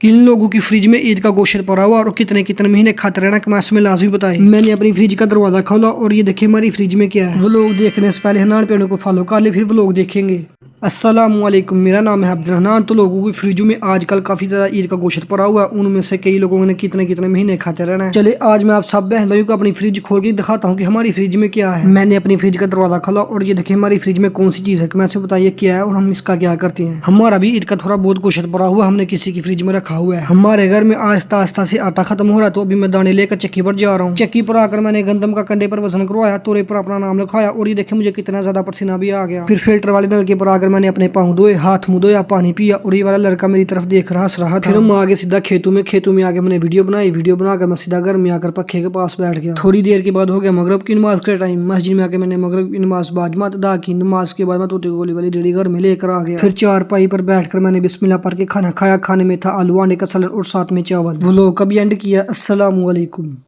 किन लोगों की फ्रिज में ईद का गोश्त पड़ा हुआ और कितने कितने महीने खाते रहना कमेंट्स में लाजमी बताएं। मैंने अपनी फ्रिज का दरवाजा खोला और ये देखिए हमारी फ्रिज में क्या है। वो लोग देखने से पहले हनान पेड़ों को फॉलो कर ले, फिर वो लोग देखेंगे। अस्सलामुअलैकुम, मेरा नाम है अब्दुल। तो लोगों की फ्रिजों में आजकल काफी ज्यादा ईद का गोश्त पड़ा हुआ है, उनमें से कई लोगों ने कितने कितने महीने खाते रहना है। चले आज मैं आप सब बहन भाइयों को अपनी फ्रिज खोल के दिखाता हूँ कि हमारी फ्रिज में क्या है। मैंने अपनी फ्रिज का दरवाजा खोला और ये देखिए हमारी फ्रिज में कौन सी चीज है, कमेंट से बताइए क्या है और हम इसका क्या करते हैं। हमारा भी ईद का थोड़ा बहुत गोश्त पड़ा हुआ, हमने किसी की फ्रिज में रखा हुआ है। हमारे घर में आहिस्ता आहिस्ता से आटा खत्म हो रहा है, तो अभी मैं दाने लेकर चक्की पर जा रहा हूँ। चक्की पर आकर मैंने गंदम का कंडे पर वजन करवाया, तोरे पर अपना नाम लिखाया और ये देखिए मुझे कितना ज्यादा पसीना भी आ गया। फिर फिल्टर वाले नलके पर आकर मैंने अपने पाँव धोए, हाथ मुंह धोया, पानी पिया और ये वाला लड़का मेरी तरफ देख रहा हंस रहा था। फिर हम आगे सीधा खेतों में आके मैंने वीडियो बनाई। वीडियो बनाकर मैं सीधा घर में आकर पक्खे के पास बैठ गया। थोड़ी देर के बाद हो गया मगरब की नमाज का टाइम। मस्जिद में आके मैंने मगरब की नमाज बाजमात अदा की। नमाज के बाद मैं तोते गोली वाली रेडी घर में लेकर आ गया। फिर चारपाई पर बैठकर मैंने बिस्मिल्लाह पढ़ के खाना खाया। खाने में था आलू अंडे का सलाद और साथ में चावल। वो लोग कभी एंड किया। अस्सलामु अलैकुम।